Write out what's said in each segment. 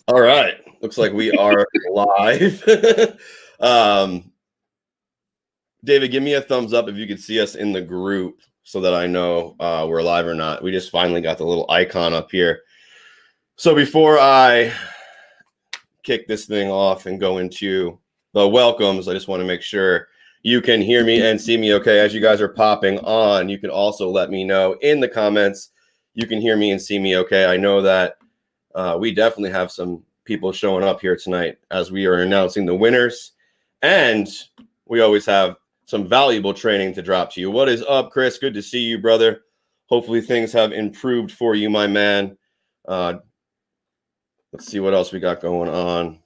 All right. Looks like we are live. David, give me a thumbs up if you can see us in the group so that I know we're live or not. We just finally got the little icon up here. So before I kick this thing off and go into the welcomes, I just want to make sure you can hear me and see me okay. As you guys are popping on, you can also let me know in the comments you can hear me and see me okay. I know that we definitely have some people showing up here tonight as we are announcing the winners, and we always have some valuable training to drop to you. What is up, Chris? Good to see you, brother. Hopefully things have improved for you, my man. Let's see what else we got going on.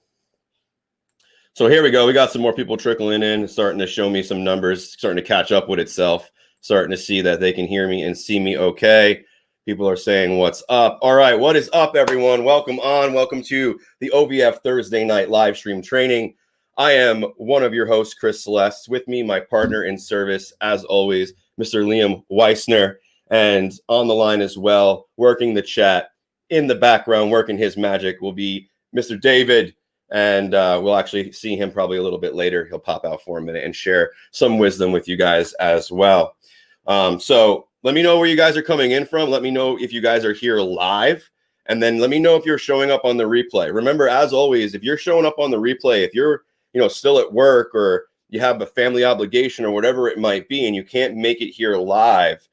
So here we go. We got some more people trickling in, starting to show me some numbers, starting to catch up with itself, starting to see that they can hear me and see me okay. People are saying, what's up? All right, what is up, everyone? Welcome on. Welcome to the OVF Thursday night live stream training. I am one of your hosts, Chris Celeste. With me, my partner in service, as always, Mr. Liam Weissner. And on the line as well, working the chat in the background, working his magic, will be Mr. David. And we'll actually see him probably a little bit later. He'll pop out for a minute and share some wisdom with you guys as well. So let me know where you guys are coming in from. Let me know if you guys are here live. And then let me know if you're showing up on the replay. Remember, as always, if you're showing up on the replay, if you're still at work or you have a family obligation or whatever it might be, and you can't make it here live,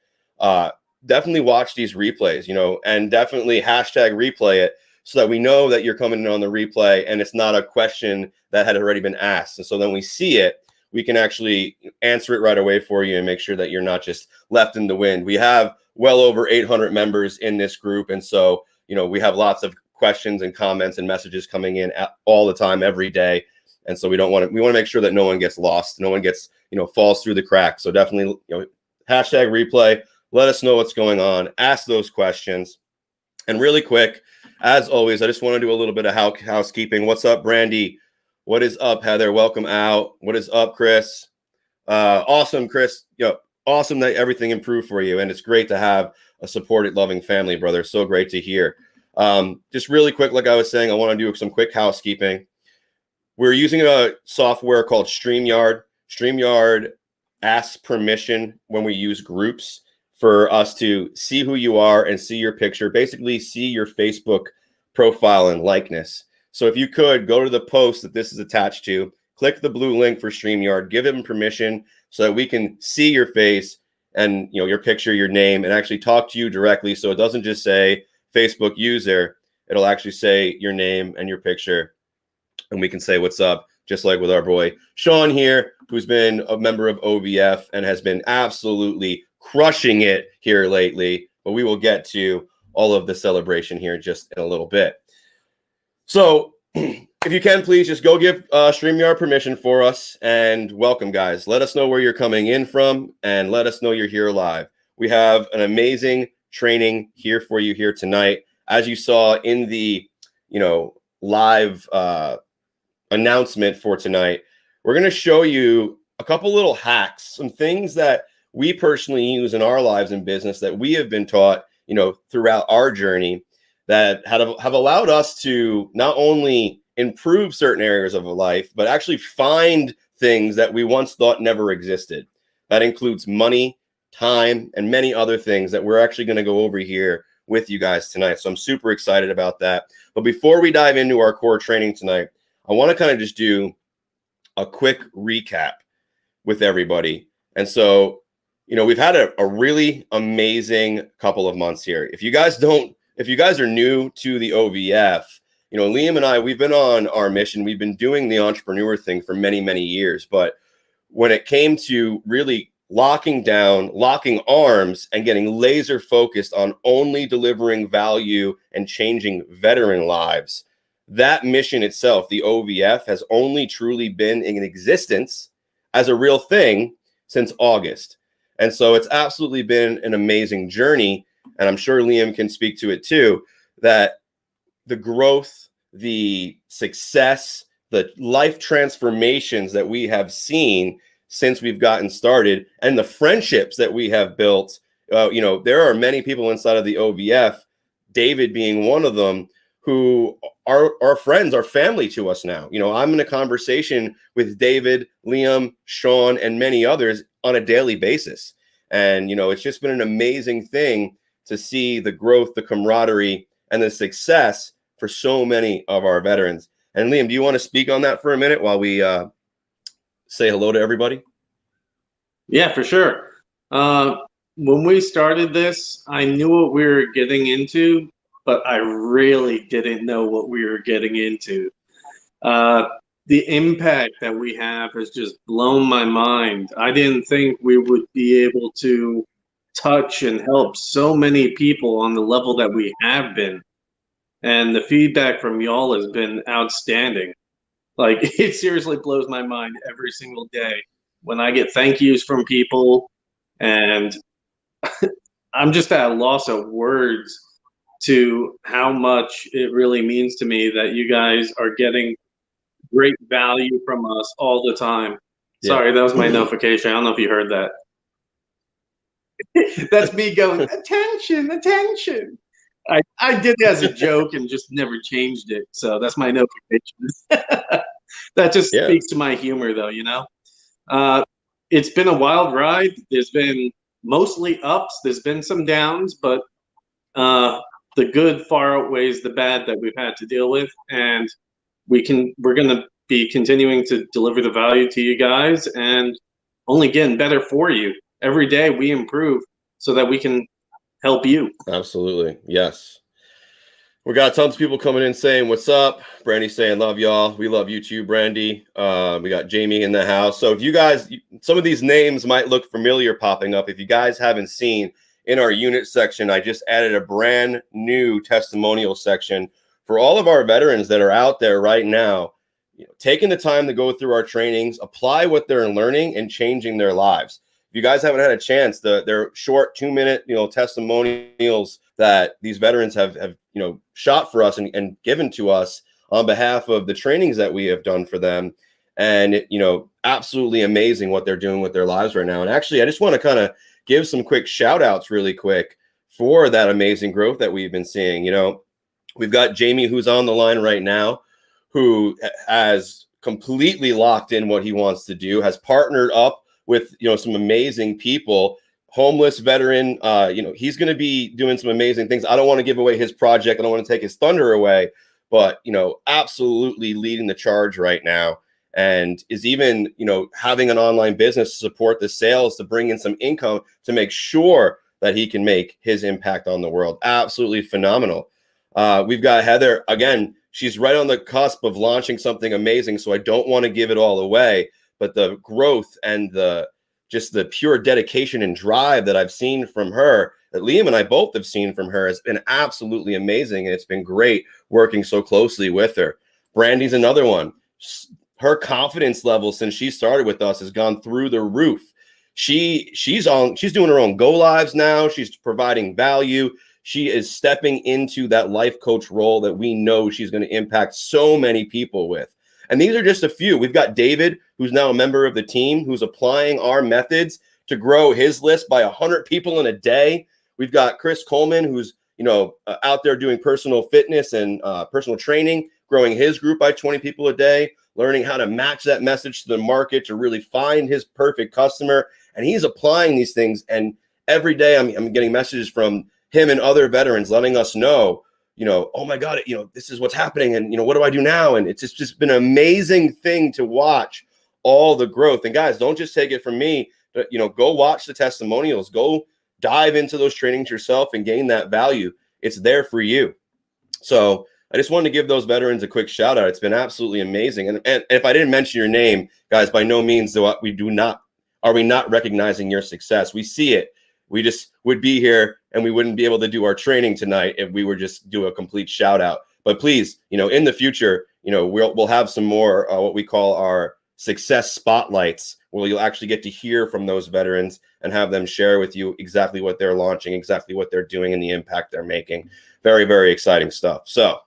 definitely watch these replays, and definitely hashtag replay it so that we know that you're coming in on the replay and it's not a question that had already been asked. And so then we see it, we can actually answer it right away for you and make sure that you're not just left in the wind. We have well over 800 members in this group. And so, we have lots of questions and comments and messages coming in all the time, every day. And so we want to make sure that no one gets lost. No one gets, falls through the cracks. So definitely, hashtag replay. Let us know what's going on. Ask those questions. And really quick, as always, I just want to do a little bit of housekeeping. What's up, Brandy? What is up, Heather? Welcome out. What is up, Chris? Awesome, Chris. Awesome that everything improved for you. And it's great to have a supported, loving family, brother. So great to hear. Just really quick, like I was saying, I want to do some quick housekeeping. We're using a software called StreamYard. StreamYard asks permission when we use groups for us to see who you are and see your picture, basically see your Facebook profile and likeness. So if you could go to the post that this is attached to, click the blue link for StreamYard, give him permission so that we can see your face and your picture, your name, and actually talk to you directly. So it doesn't just say Facebook user, it'll actually say your name and your picture, and we can say what's up, just like with our boy Sean here, who's been a member of OVF and has been absolutely crushing it here lately. But we will get to all of the celebration here just in a little bit. So if you can, please just go give StreamYard permission for us, and welcome, guys. Let us know where you're coming in from and let us know you're here live. We have an amazing training here for you here tonight. As you saw in the live announcement for tonight, we're going to show you a couple little hacks, some things that we personally use in our lives and business that we have been taught throughout our journey that have allowed us to not only improve certain areas of life, but actually find things that we once thought never existed. That includes money, time, and many other things that we're actually going to go over here with you guys tonight. So I'm super excited about that. But before we dive into our core training tonight, I want to kind of just do a quick recap with everybody. And so, we've had a really amazing couple of months here. If you guys are new to the OVF, Liam and I, we've been on our mission. We've been doing the entrepreneur thing for many, many years. But when it came to really locking arms and getting laser focused on only delivering value and changing veteran lives, that mission itself, the OVF, has only truly been in existence as a real thing since August. And so it's absolutely been an amazing journey. And I'm sure Liam can speak to it too, that the growth, the success, the life transformations that we have seen since we've gotten started, and the friendships that we have built. There are many people inside of the OVF, David being one of them, who are our friends, are family to us now. You know, I'm in a conversation with David, Liam, Sean, and many others on a daily basis. And, you know, it's just been an amazing thing to see the growth, the camaraderie, and the success for so many of our veterans. And Liam, do you want to speak on that for a minute while we say hello to everybody? Yeah, for sure. When we started this, I knew what we were getting into, but I really didn't know what we were getting into. Uh, the impact that we have has just blown my mind. I didn't think we would be able to touch and help so many people on the level that we have been. And the feedback from y'all has been outstanding. Like, it seriously blows my mind every single day when I get thank yous from people, and I'm just at a loss of words to how much it really means to me that you guys are getting great value from us all the time. Yeah. Sorry, that was my notification. I don't know if you heard that. That's me going, attention, attention. I did it as a joke and just never changed it. So that's my notification. That just Yeah. speaks to my humor, though, you know? It's been a wild ride. There's been mostly ups, there's been some downs, but the good far outweighs the bad that we've had to deal with. And we're going to be continuing to deliver the value to you guys and only getting better for you. Every day we improve so that we can help you. Absolutely. Yes. We got tons of people coming in saying, what's up? Brandy saying, love y'all. We love you too, Brandy. We got Jamie in the house. So if you guys, some of these names might look familiar popping up. If you guys haven't seen, in our unit section, I just added a brand new testimonial section for all of our veterans that are out there right now, you know, taking the time to go through our trainings, apply what they're learning, and changing their lives. If you guys haven't had a chance, they're short 2-minute, you know, testimonials that these veterans have you know, shot for us and given to us on behalf of the trainings that we have done for them. And, you know, absolutely amazing what they're doing with their lives right now. And actually, I just want to kind of give some quick shout outs really quick for that amazing growth that we've been seeing. You know, we've got Jamie, who's on the line right now, who has completely locked in what he wants to do, has partnered up with, you know, some amazing people. Homeless veteran, you know, he's going to be doing some amazing things. I don't want to give away his project. I don't want to take his thunder away, but, you know, absolutely leading the charge right now, and is even, you know, having an online business to support the sales, to bring in some income, to make sure that he can make his impact on the world. Absolutely phenomenal. We've got Heather, again, she's right on the cusp of launching something amazing. So I don't want to give it all away, but the growth and just the pure dedication and drive that I've seen from her, that Liam and I both have seen from her, has been absolutely amazing. And it's been great working so closely with her. Brandy's another one. Her confidence level since she started with us has gone through the roof. She's doing her own go lives now. She's providing value. She is stepping into that life coach role that we know she's going to impact so many people with. And these are just a few. We've got David, who's now a member of the team, who's applying our methods to grow his list by 100 people in a day. We've got Chris Coleman, who's, you know, out there doing personal fitness and personal training, growing his group by 20 people a day, learning how to match that message to the market to really find his perfect customer. And he's applying these things. And every day I'm getting messages from him and other veterans letting us know, you know, oh my God, you know, this is what's happening. And, you know, what do I do now? And it's just been an amazing thing to watch all the growth. And guys, don't just take it from me, but, you know, go watch the testimonials, go dive into those trainings yourself and gain that value. It's there for you. So I just wanted to give those veterans a quick shout out. It's been absolutely amazing. And if I didn't mention your name, guys, by no means are we not recognizing your success. We see it. We just would be here and we wouldn't be able to do our training tonight if we were just do a complete shout out. But please, you know, in the future, you know, we'll have some more what we call our success spotlights, where you'll actually get to hear from those veterans and have them share with you exactly what they're launching, exactly what they're doing, and the impact they're making. Very, very exciting stuff. So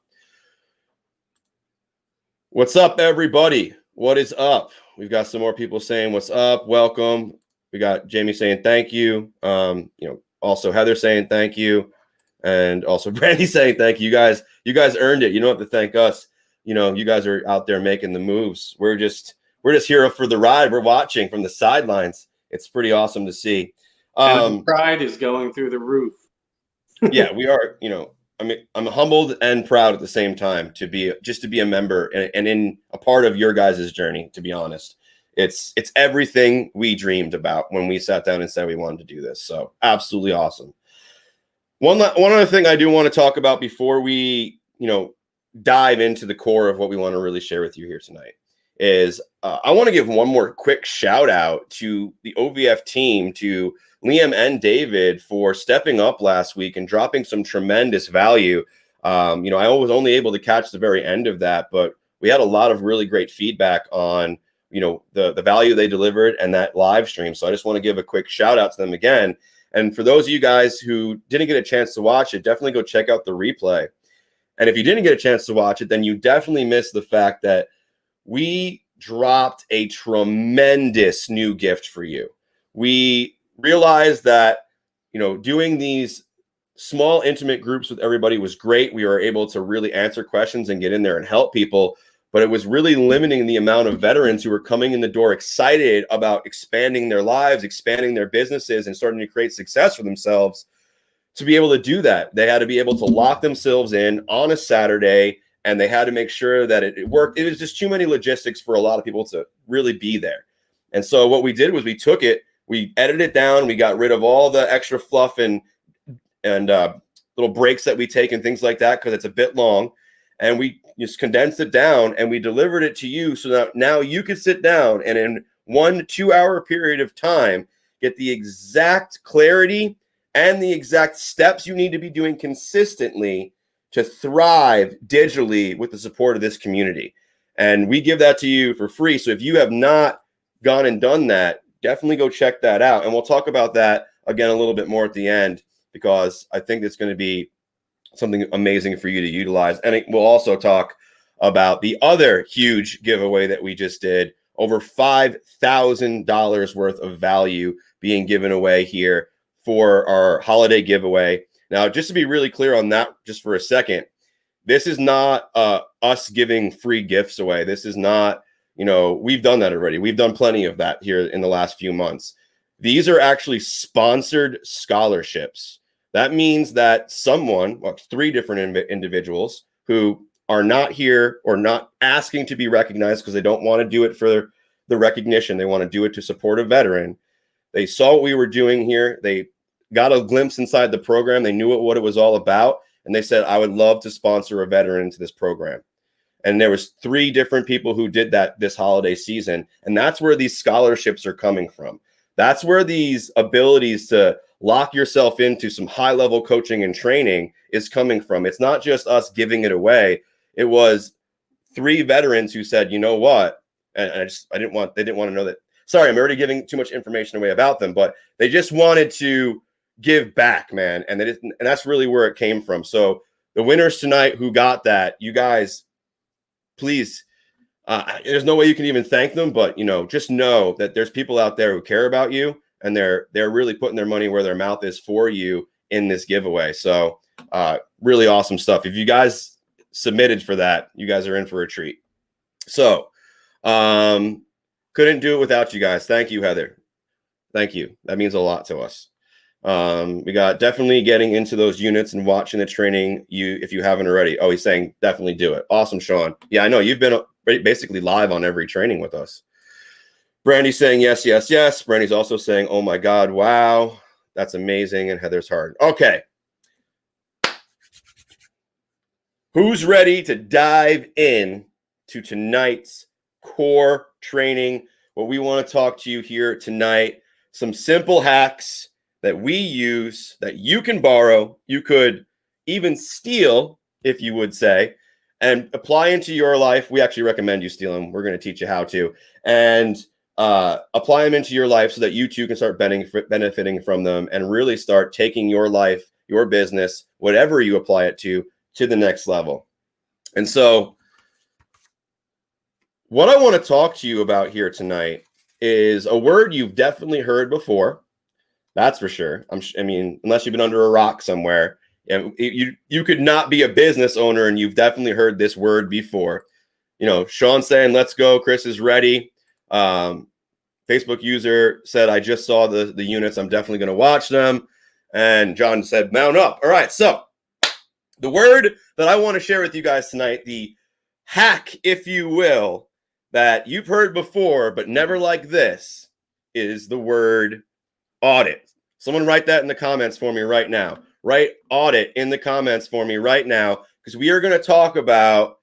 what's up, everybody? What is up? We've got some more people saying what's up. Welcome. We got Jamie saying thank you. You know, also Heather saying thank you. And also Brandy saying thank you. You guys earned it. You don't have to thank us. You guys are out there making the moves. We're just here for the ride. We're watching from the sidelines. It's pretty awesome to see. And the pride is going through the roof. Yeah, we are, I mean, I'm humbled and proud at the same time to be a member and in a part of your guys' journey, to be honest. It's everything we dreamed about when we sat down and said we wanted to do this. So absolutely awesome. One other thing I do want to talk about before we, dive into the core of what we want to really share with you here tonight is I want to give one more quick shout out to the OVF team, to Liam and David, for stepping up last week and dropping some tremendous value. I was only able to catch the very end of that, but we had a lot of really great feedback on, the value they delivered and that live stream. So I just want to give a quick shout out to them again. And for those of you guys who didn't get a chance to watch it, definitely go check out the replay. And if you didn't get a chance to watch it, then you definitely missed the fact that we dropped a tremendous new gift for you. We realized that, doing these small, intimate groups with everybody was great. We were able to really answer questions and get in there and help people, but it was really limiting the amount of veterans who were coming in the door excited about expanding their lives, expanding their businesses, and starting to create success for themselves. To be able to do that, they had to be able to lock themselves in on a Saturday, and they had to make sure that it worked. It was just too many logistics for a lot of people to really be there. And so what we did was we took it, we edited it down, we got rid of all the extra fluff and little breaks that we take and things like that, because it's a bit long, and we just condensed it down and we delivered it to you so that now you could sit down and in 1-2 hour period of time get the exact clarity and the exact steps you need to be doing consistently to thrive digitally with the support of this community. And we give that to you for free. So if you have not gone and done that, definitely go check that out. And we'll talk about that again a little bit more at the end, because I think it's going to be something amazing for you to utilize. And we'll also talk about the other huge giveaway that we just did, over $5,000 worth of value being given away here for our holiday giveaway. Now, just to be really clear on that, just for a second, this is not us giving free gifts away. This is not, we've done that already. We've done plenty of that here in the last few months. These are actually sponsored scholarships. That means that someone, 3 different individuals who are not here or not asking to be recognized because they don't want to do it for the recognition. They want to do it to support a veteran. They saw what we were doing here. They got a glimpse inside the program. They knew what it was all about. And they said, I would love to sponsor a veteran into this program. And there was 3 different people who did that this holiday season. And that's where these scholarships are coming from. That's where these abilities to lock yourself into some high-level coaching and training is coming from. It's not just us giving it away. It was 3 veterans who said, you know what? And they didn't want to know that. Sorry, I'm already giving too much information away about them, but they just wanted to give back, man. And that's really where it came from. So the winners tonight who got that, you guys, please, there's no way you can even thank them, but just know that there's people out there who care about you, and they're really putting their money where their mouth is for you in this giveaway. So really awesome stuff. If you guys submitted for that, you guys are in for a treat. So couldn't do it without you guys. Thank you, Heather. Thank you. That means a lot to us. We got definitely getting into those units and watching the training. If you haven't already. Oh, he's saying definitely do it. Awesome, Sean. Yeah, I know you've been basically live on every training with us. Brandy's saying yes, yes, yes. Brandy's also saying, oh my God, wow, that's amazing. And Heather's hard. Okay. Who's ready to dive in to tonight's core training? What we want to talk to you here tonight, some simple hacks that we use that you can borrow, you could even steal, if you would say, and apply into your life. We actually recommend you steal them. We're going to teach you how to, and apply them into your life so that you too can start benefiting from them and really start taking your life, your business, whatever you apply it to the next level. And so what I want to talk to you about here tonight is a word you've definitely heard before. That's for sure. I mean, unless you've been under a rock somewhere, And you could not be a business owner, and you've definitely heard this word before. You know, Sean saying, "Let's go." Chris is ready. Facebook user said, "I just saw the units. I'm definitely going to watch them." And John said, "Mount up." All right. So the word that I want to share with you guys tonight, the hack, if you will, that you've heard before, but never like this, is the word audit. Someone write that in the comments for me right now. Write audit in the comments for me right now, because we are going to talk about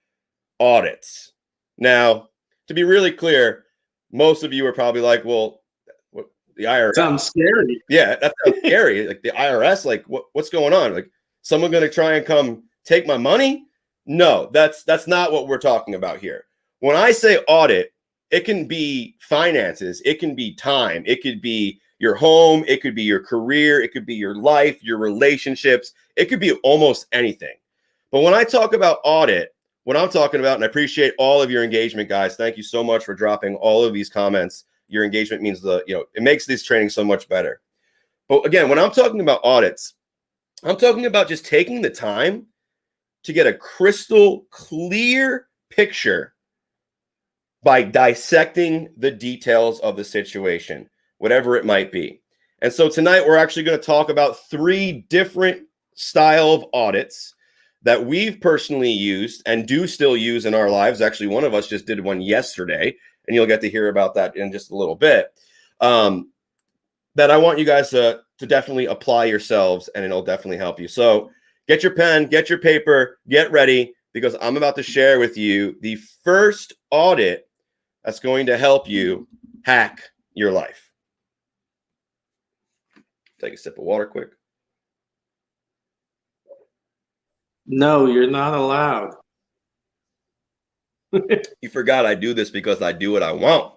audits. Now, to be really clear, most of you are probably like, well, what, the IRS sounds scary. Yeah, that sounds scary. Like the IRS, like what's going on? Like someone going to try and come take my money? No, that's not what we're talking about here. When I say audit, it can be finances, it can be time, it could be your home, it could be your career, it could be your life, your relationships, it could be almost anything. But when I talk about audit, what I'm talking about, and I appreciate all of your engagement, guys. Thank you so much for dropping all of these comments. Your engagement means it makes this training so much better. But again, when I'm talking about audits, I'm talking about just taking the time to get a crystal clear picture by dissecting the details of the situation, whatever it might be. And so tonight we're actually going to talk about 3 different style of audits that we've personally used and do still use in our lives. Actually, one of us just did one yesterday, and you'll get to hear about that in just a little bit. That I want you guys to definitely apply yourselves, and it'll definitely help you. So get your pen, get your paper, get ready, because I'm about to share with you the first audit that's going to help you hack your life. Take a sip of water quick. No, you're not allowed. You forgot I do this because I do what I want.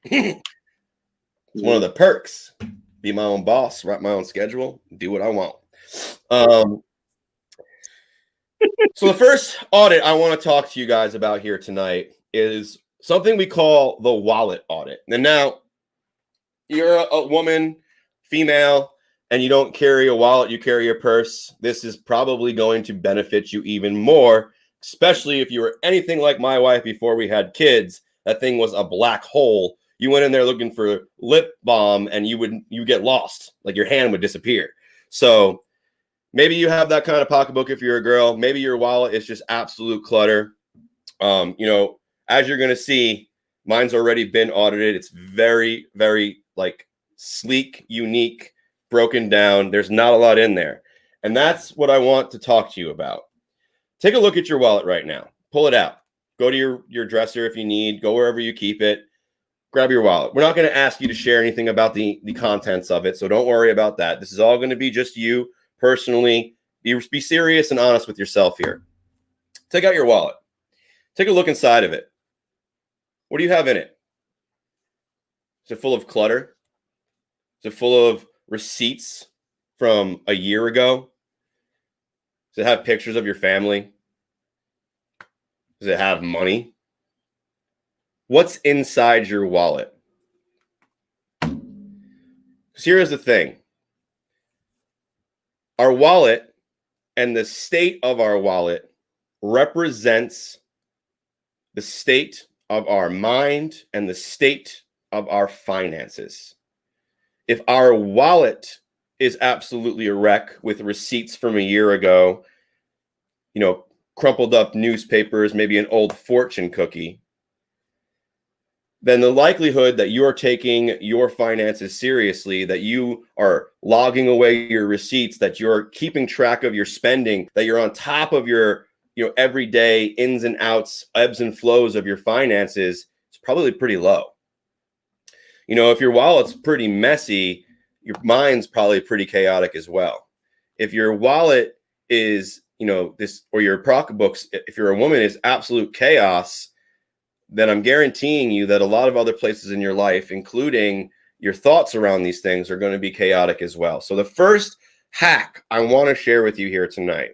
It's one of the perks. Be my own boss, write my own schedule, do what I want. So the first audit I want to talk to you guys about here tonight is something we call the wallet audit. And now you're a woman, female, and you don't carry a wallet, you carry a purse. This is probably going to benefit you even more, especially if you were anything like my wife before we had kids. That thing was a black hole. You went in there looking for lip balm and you get lost, like your hand would disappear. So maybe you have that kind of pocketbook if you're a girl. Maybe your wallet is just absolute clutter. As you're going to see, mine's already been audited. It's very, very like sleek, unique, broken down. There's not a lot in there. And that's what I want to talk to you about. Take a look at your wallet right now. Pull it out. Go to your dresser if you need. Go wherever you keep it. Grab your wallet. We're not going to ask you to share anything about the contents of it, so don't worry about that. This is all going to be just you personally. Be serious and honest with yourself here. Take out your wallet. Take a look inside of it. What do you have in it? Is it full of clutter? Is it full of receipts from a year ago? Does it have pictures of your family? Does it have money? What's inside your wallet? Because here is the thing. Our wallet and the state of our wallet represents the state of our mind and the state of our finances. If our wallet is absolutely a wreck with receipts from a year ago, crumpled up newspapers, maybe an old fortune cookie, then the likelihood that you are taking your finances seriously, that you are logging away your receipts, that you're keeping track of your spending, that you're on top of your everyday ins and outs, ebbs and flows of your finances, it's probably pretty low. If your wallet's pretty messy, your mind's probably pretty chaotic as well. If your wallet is, or your pocketbooks, if you're a woman, is absolute chaos, then I'm guaranteeing you that a lot of other places in your life, including your thoughts around these things, are going to be chaotic as well. So the first hack I want to share with you here tonight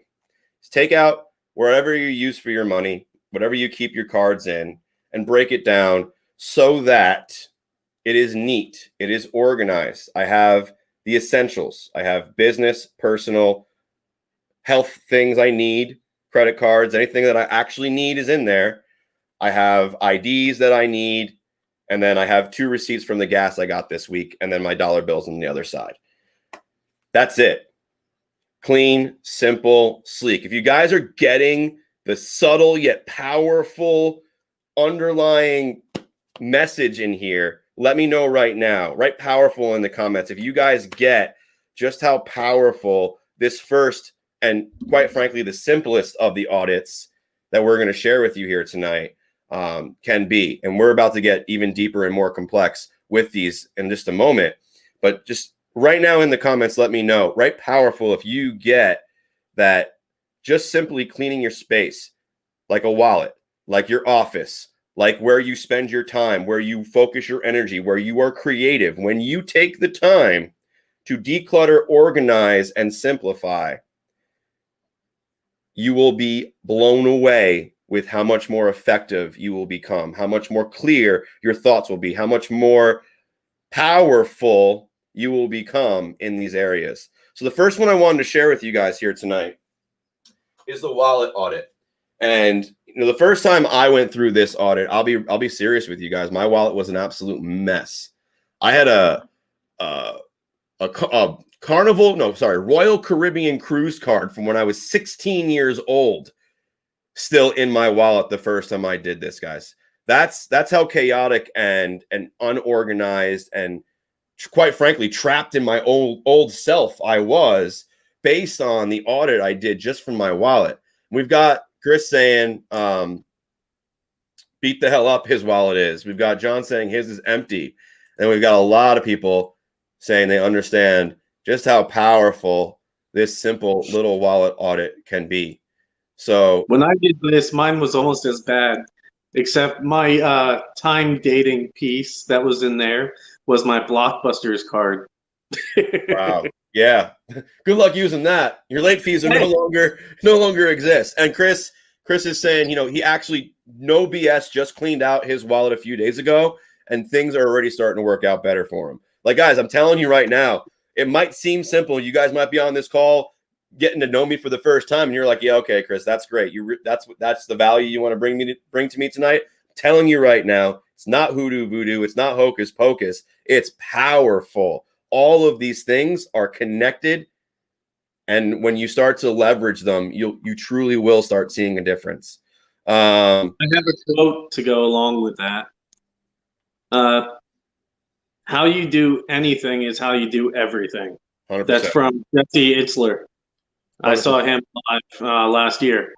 is take out wherever you use for your money, whatever you keep your cards in, and break it down so that it is neat, it is organized. I have the essentials. I have business, personal, health things I need, credit cards, anything that I actually need is in there. I have IDs that I need, and then I have 2 receipts from the gas I got this week, and then my dollar bills on the other side. That's it. Clean, simple, sleek. If you guys are getting the subtle yet powerful underlying message in here, let me know right now. Write powerful in the comments if you guys get just how powerful this first and, quite frankly, the simplest of the audits that we're going to share with you here tonight can be. And we're about to get even deeper and more complex with these in just a moment. But just right now in the comments, let me know. Write powerful if you get that just simply cleaning your space, like a wallet, like your office, like where you spend your time, where you focus your energy, where you are creative. When you take the time to declutter, organize, and simplify, you will be blown away with how much more effective you will become, how much more clear your thoughts will be, how much more powerful you will become in these areas. So the first one I wanted to share with you guys here tonight is the wallet audit. And the first time I went through this audit, I'll be serious with you guys. My wallet was an absolute mess. I had a Royal Caribbean cruise card from when I was 16 years old still in my wallet the first time I did this, guys. That's how chaotic and unorganized and, quite frankly, trapped in my old self I was, based on the audit I did just from my wallet. We've got Chris saying, beat the hell up, his wallet is. We've got John saying his is empty. And we've got a lot of people saying they understand just how powerful this simple little wallet audit can be. So when I did this, mine was almost as bad, except my time dating piece that was in there was my Blockbusters card. wow. Yeah. Good luck using that. Your late fees are no longer exist. And Chris is saying, he actually, no BS, just cleaned out his wallet a few days ago, and things are already starting to work out better for him. Like, guys, I'm telling you right now, it might seem simple. You guys might be on this call getting to know me for the first time, and you're like, yeah, okay, Chris, that's great. That's the value you want to bring to me tonight. I'm telling you right now, it's not hoodoo voodoo. It's not hocus pocus. It's powerful. All of these things are connected, and when you start to leverage them, you truly will start seeing a difference. I have a quote to go along with that. How you do anything is how you do everything. 100%. That's from Jesse Itzler. I 100%. saw him live last year.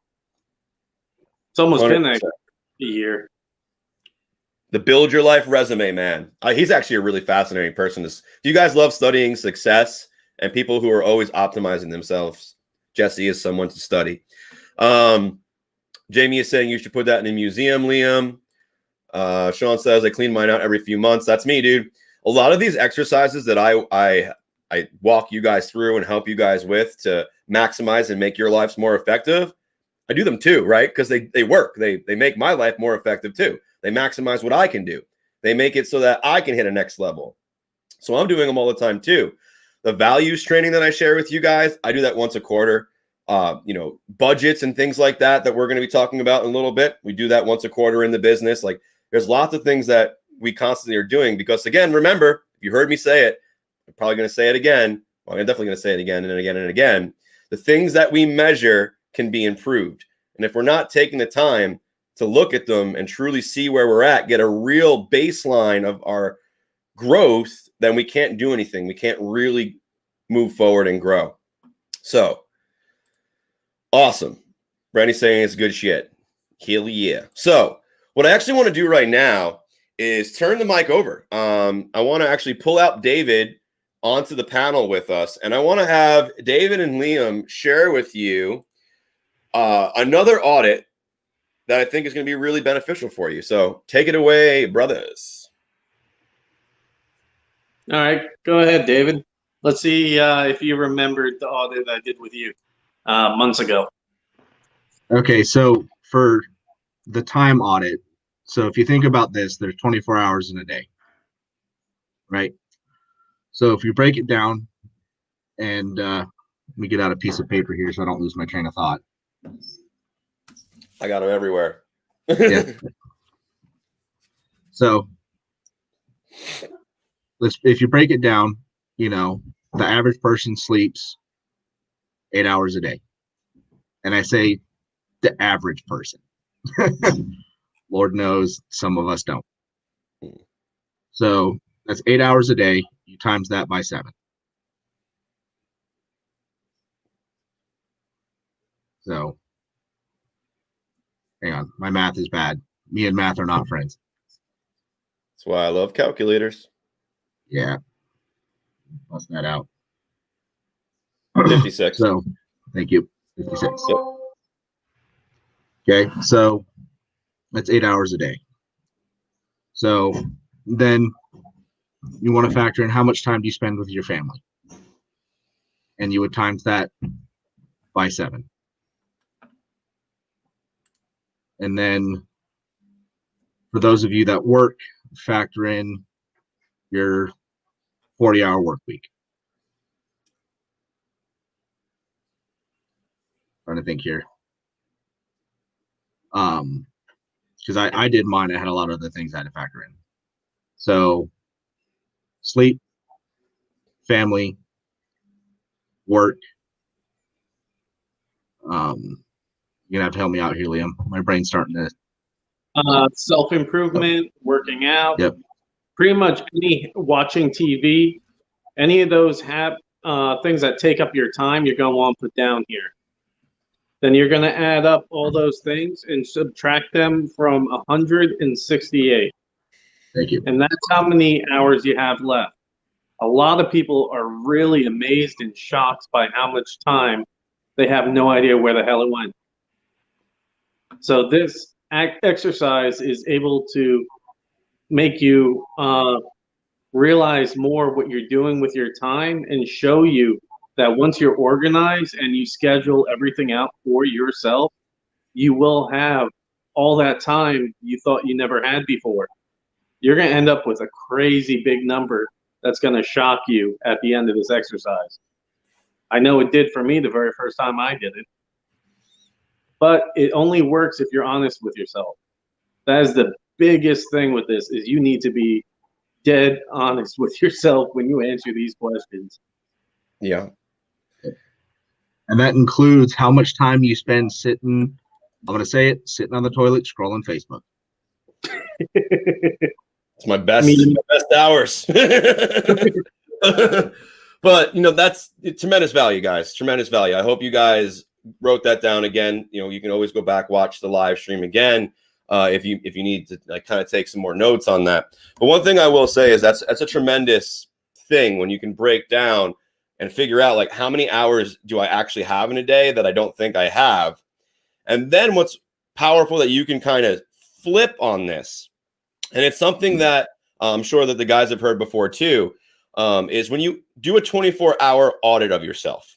It's almost 100%. Been a year. The Build Your Life resume, man. He's actually a really fascinating person. If you guys love studying success and people who are always optimizing themselves, Jesse is someone to study. Jamie is saying you should put that in a museum, Liam. Sean says I clean mine out every few months. That's me, dude. A lot of these exercises that I walk you guys through and help you guys with to maximize and make your lives more effective, I do them too, right? Because they work. They make my life more effective too. They maximize what I can do. They make it so that I can hit a next level. So I'm doing them all the time too. The values training that I share with you guys, I do that once a quarter. Budgets and things like that we're going to be talking about in a little bit. We do that once a quarter in the business. Like, there's lots of things that we constantly are doing because, again, remember, if you heard me say it, I'm probably going to say it again. Well, I'm definitely going to say it again and again and again. The things that we measure can be improved. And if we're not taking the time to look at them and truly see where we're at, get a real baseline of our growth, then we can't do anything. We can't really move forward and grow. So, awesome. Brandy's saying it's good shit. Hell yeah. So, what I actually want to do right now is turn the mic over. I want to actually pull out David onto the panel with us, and I want to have David and Liam share with you another audit that I think is going to be really beneficial for you. So take it away, brothers. All right, go ahead, David. Let's see if you remembered the audit I did with you months ago. Okay, so for the time audit, so if you think about this, there's 24 hours in a day, right? So if you break it down and Let me get out a piece of paper here so I don't lose my train of thought. I got them everywhere. Yeah. So if you break it down, the average person sleeps 8 hours a day. And I say the average person. Lord knows some of us don't. So that's 8 hours a day. You times that by 7. So hang on, my math is bad. Me and math are not friends. That's why I love calculators. Yeah. Bust that out. 56. So thank you. 56. Yep. Okay, so that's 8 hours a day. So then you want to factor in how much time do you spend with your family? And you would times that by 7. And then for those of you that work, factor in your 40-hour work week. Trying to think here. Because I did mine. I had a lot of other things I had to factor in. So sleep, family, work. You're gonna have to help me out here, Liam. My brain's starting to. Self-improvement, working out. Yep. Pretty much watching TV, any of those have things that take up your time, you're going to want to put down here. Then you're going to add up all those things and subtract them from 168. Thank you. And that's how many hours you have left. A lot of people are really amazed and shocked by how much time they have no idea where the hell it went. So this exercise is able to make you realize more what you're doing with your time and show you that once you're organized and you schedule everything out for yourself, you will have all that time you thought you never had before. You're going to end up with a crazy big number that's going to shock you at the end of this exercise. I know it did for me the very first time I did it. But it only works if you're honest with yourself. That is the biggest thing with this, is you need to be dead honest with yourself when you answer these questions. Yeah. And that includes how much time you spend sitting, I'm going to say it, sitting on the toilet scrolling Facebook. It's my best hours. But, that's tremendous value, guys. Tremendous value. I hope you guys wrote that down again. You can always go back, watch the live stream again if you need to kind of take some more notes on that. But one thing I will say is that's a tremendous thing when you can break down and figure out how many hours do I actually have in a day that I don't think I have. And then what's powerful that you can kind of flip on this, and it's something that I'm sure that the guys have heard before too, is when you do a 24-hour audit of yourself,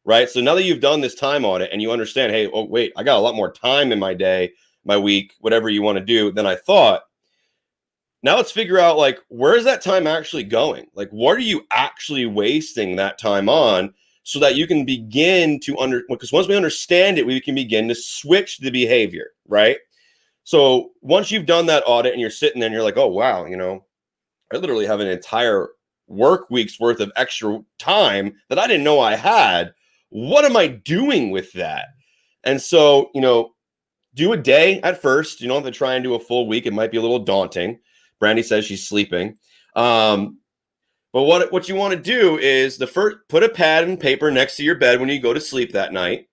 right? So now that you've done this time audit and you understand, hey, oh, wait, I got a lot more time in my day, my week, whatever you want to do than I thought. Now let's figure out where is that time actually going? What are you actually wasting that time on, so that you can begin to because once we understand it, we can begin to switch the behavior, right? So once you've done that audit and you're sitting there and you're like, oh, wow, I literally have an entire work week's worth of extra time that I didn't know I had. What am I doing with that? And so, do a day at first. You don't have to try and do a full week. It might be a little daunting. Brandy says she's sleeping. But what you want to do is put a pad and paper next to your bed when you go to sleep that night.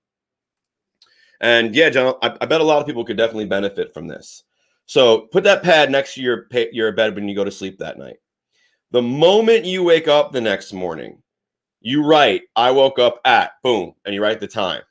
And yeah, John, I bet a lot of people could definitely benefit from this. So put that pad next to your bed when you go to sleep that night. The moment you wake up the next morning, you write, I woke up at, boom, and you write the time.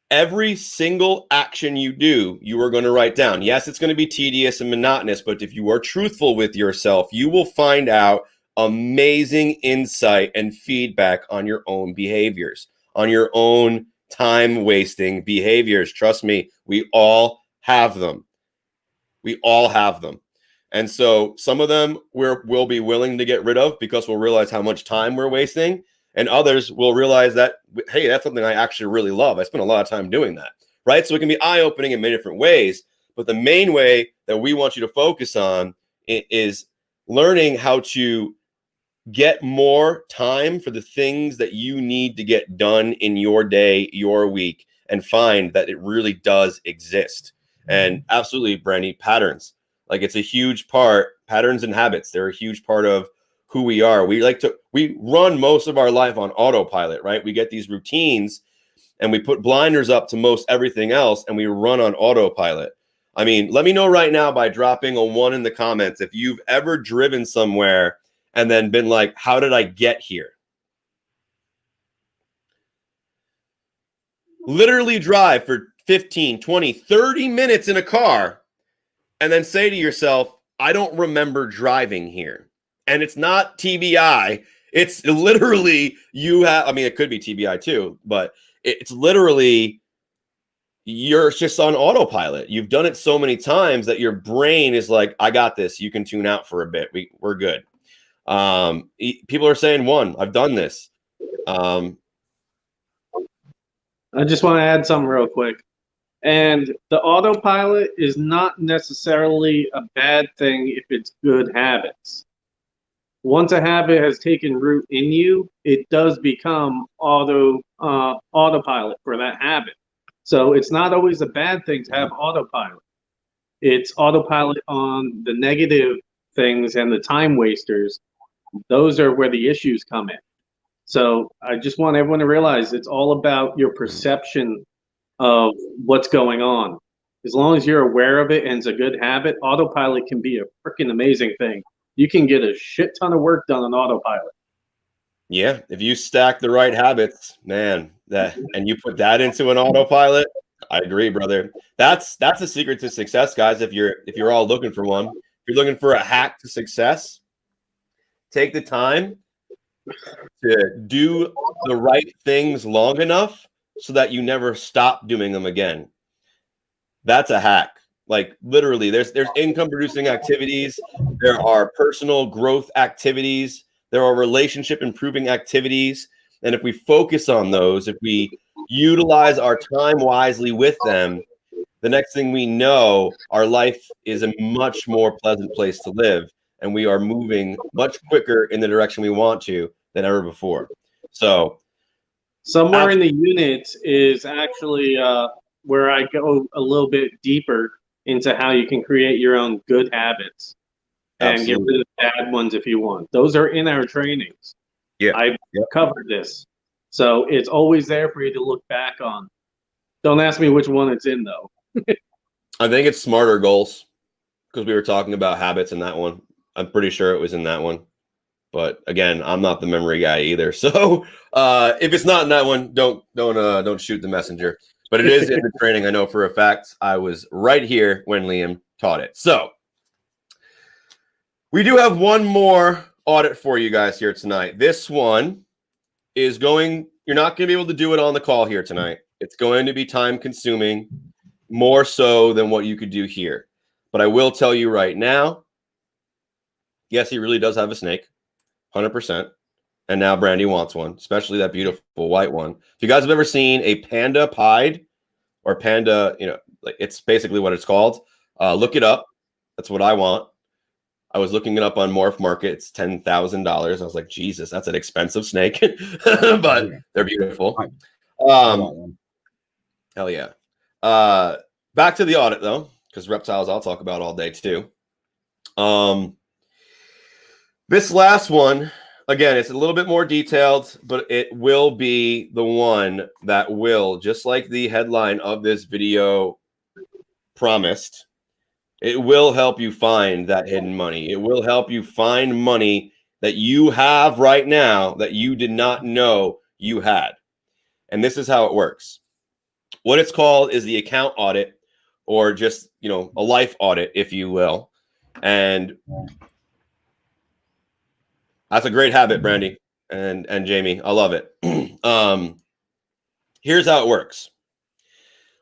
Every single action you do, you are going to write down. Yes, it's going to be tedious and monotonous, but if you are truthful with yourself, you will find out amazing insight and feedback on your own behaviors, on your own time-wasting behaviors. Trust me, we all have them. We all have them. And so some of them we'll be willing to get rid of because we'll realize how much time we're wasting. And others will realize that, hey, that's something I actually really love. I spend a lot of time doing that, right? So it can be eye-opening in many different ways. But the main way that we want you to focus on is learning how to get more time for the things that you need to get done in your day, your week, and find that it really does exist. And absolutely, Brandy, patterns. Like, it's a huge part, patterns and habits. They're a huge part of who we are. We run most of our life on autopilot, right? We get these routines and we put blinders up to most everything else and we run on autopilot. I mean, let me know right now by dropping a 1 in the comments if you've ever driven somewhere and then been like, how did I get here? Literally drive for 15, 20, 30 minutes in a car and then say to yourself, I don't remember driving here. And it's not TBI. It's literally it could be TBI too, but it's literally you're just on autopilot. You've done it so many times that your brain is like, I got this. You can tune out for a bit. We're good. People are saying, 1, I've done this. I just want to add something real quick. And the autopilot is not necessarily a bad thing if it's good habits. Once a habit has taken root in you, it does become autopilot for that habit. So it's not always a bad thing to have autopilot. It's autopilot on the negative things and the time wasters. Those are where the issues come in. So I just want everyone to realize it's all about your perception of what's going on. As long as you're aware of it and it's a good habit, autopilot can be a freaking amazing thing. You can get a shit ton of work done on autopilot. Yeah, if you stack the right habits, man, and you put that into an autopilot, I agree, brother. That's a secret to success, guys. If you're all looking for one, if you're looking for a hack to success, take the time to do the right things long enough so that you never stop doing them again. That's a hack. Like, literally, there's income producing activities, there are personal growth activities, there are relationship improving activities, and if we focus on those, if we utilize our time wisely with them, the next thing we know, our life is a much more pleasant place to live, and we are moving much quicker in the direction we want to than ever before. So somewhere in the units is actually where I go a little bit deeper into how you can create your own good habits and get rid of bad ones if you want. Those are in our trainings. Yeah, I've covered this. So it's always there for you to look back on. Don't ask me which one it's in, though. I think it's Smarter Goals, because we were talking about habits in that one. I'm pretty sure it was in that one. But again, I'm not the memory guy either. So if it's not in that one, don't shoot the messenger. But it is in the training. I know for a fact. I was right here when Liam taught it. So we do have one more audit for you guys here tonight. This one is you're not going to be able to do it on the call here tonight. It's going to be time consuming, more so than what you could do here. But I will tell you right now, yes, he really does have a snake. 100%. And now Brandy wants one, especially that beautiful white one. If you guys have ever seen a panda pied or panda, like, it's basically what it's called. Look it up. That's what I want. I was looking it up on Morph Market. It's $10,000. I was like, Jesus, that's an expensive snake, but they're beautiful. Hell yeah. Back to the audit though, because reptiles I'll talk about all day too. This last one, again, it's a little bit more detailed, but it will be the one that will, just like the headline of this video promised, it will help you find that hidden money. It will help you find money that you have right now that you did not know you had. And this is how it works. What it's called is the account audit, or just, a life audit, if you will. And that's a great habit, Brandy and Jamie. I love it. Here's how it works.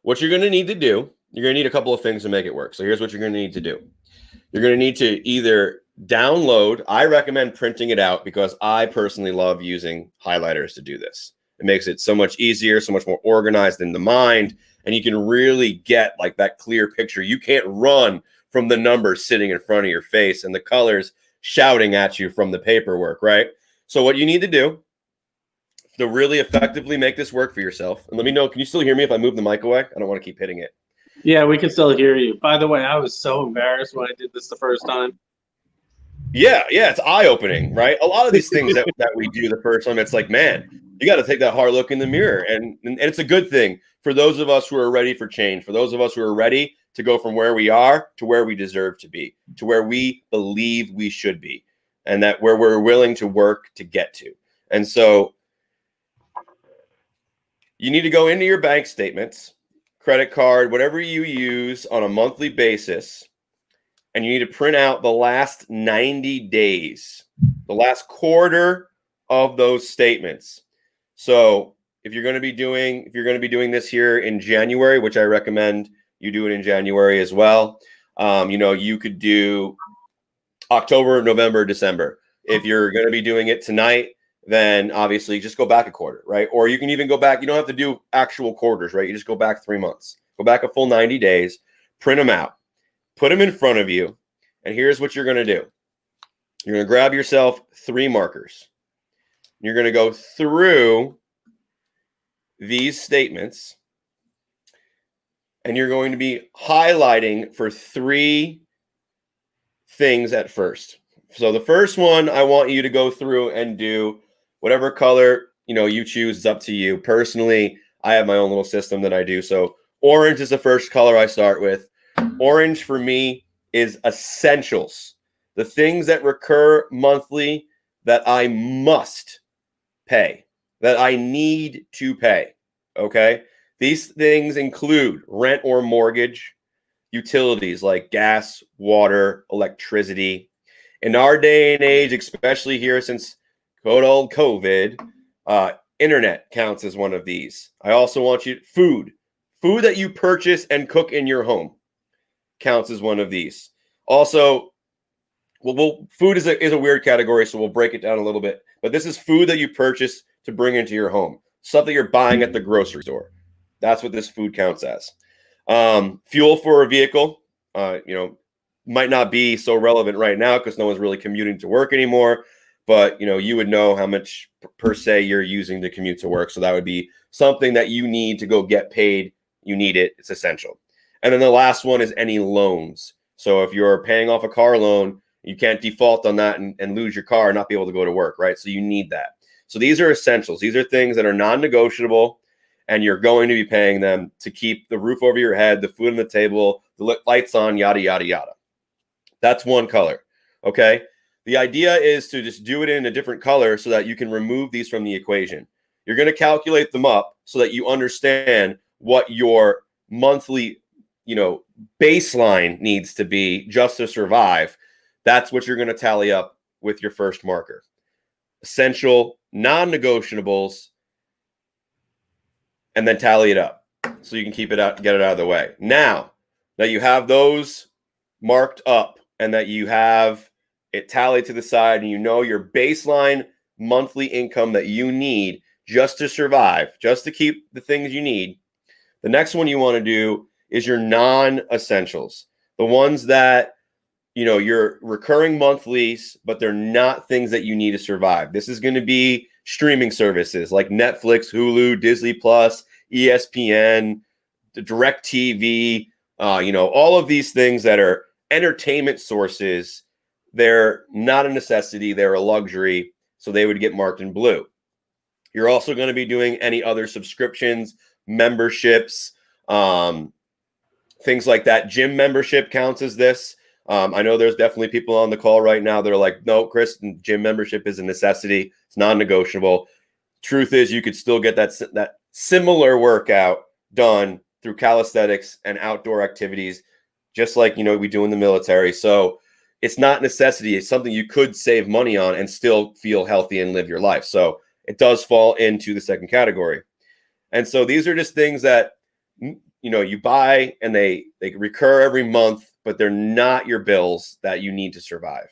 What you're going to need to do, you're going to need a couple of things to make it work. So here's what you're going to need to do. You're going to need to either download. I recommend printing it out because I personally love using highlighters to do this. It makes it so much easier, so much more organized in the mind, and you can really get like that clear picture. You can't run from the numbers sitting in front of your face and the colors shouting at you from the paperwork, right? So what you need to do to really effectively make this work for yourself, and let me know, can you still hear me if I move the mic away? I don't want to keep hitting it. Yeah, we can still hear you. By the way, I was so embarrassed when I did this the first time. Yeah, it's eye-opening, right? A lot of these things that we do the first time, it's like, man, you got to take that hard look in the mirror. And it's a good thing for those of us who are ready for change, for those of us who are ready to go from where we are to where we deserve to be, to where we believe we should be, and that where we're willing to work to get to. And so you need to go into your bank statements, credit card, whatever you use on a monthly basis, and you need to print out the last 90 days, the last quarter of those statements. So if you're going to be doing this here in January, which I recommend you do it in January as well, you could do October, November, December. If you're going to be doing it tonight, then obviously just go back a quarter, right? Or you can even go back. You don't have to do actual quarters, right? You just go back 3 months, go back a full 90 days, print them out. Put them in front of you, and here's what you're going to do. You're going to grab yourself 3 markers. You're going to go through these statements, and you're going to be highlighting for 3 things at first. So the first one, I want you to go through and do whatever color you choose. It's up to you. Personally, I have my own little system that I do. So orange is the first color I start with. Orange for me is essentials, the things that recur monthly that I must pay, that I need to pay. Okay. These things include rent or mortgage, utilities like gas, water, electricity. In our day and age, especially here since good old COVID, internet counts as one of these. I also want food that you purchase and cook in your home counts as one of these. Also, food is a weird category, so we'll break it down a little bit. But this is food that you purchase to bring into your home, stuff that you're buying at the grocery store. That's what this food counts as. Fuel for a vehicle, might not be so relevant right now because no one's really commuting to work anymore. But you would know how much per se you're using to commute to work, so that would be something that you need to go get paid. You need it; it's essential. And then the last one is any loans. So if you're paying off a car loan, you can't default on that and lose your car and not be able to go to work, right? So you need that. So these are essentials. These are things that are non-negotiable, and you're going to be paying them to keep the roof over your head, the food on the table, the lights on, yada, yada, yada. That's one color, okay? The idea is to just do it in a different color so that you can remove these from the equation. You're going to calculate them up so that you understand what your monthly baseline needs to be just to survive. That's what you're going to tally up with your first marker. Essential, non-negotiables, and then tally it up so you can keep it out, get it out of the way. Now that you have those marked up and that you have it tallied to the side and your baseline monthly income that you need just to survive, just to keep the things you need, the next one you want to do is your non-essentials, the ones that you're recurring monthlies, but they're not things that you need to survive. This is going to be streaming services like Netflix, Hulu, Disney Plus, ESPN, the DirecTV, all of these things that are entertainment sources. They're not a necessity, they're a luxury, so they would get marked in blue. You're also going to be doing any other subscriptions, memberships, things like that. Gym membership counts as this. I know there's definitely people on the call right now that are like, no, Chris, gym membership is a necessity. It's non-negotiable. Truth is, you could still get that similar workout done through calisthenics and outdoor activities, just like, we do in the military. So it's not necessity. It's something you could save money on and still feel healthy and live your life. So it does fall into the second category. And so these are just things that, you buy and they recur every month, but they're not your bills that you need to survive.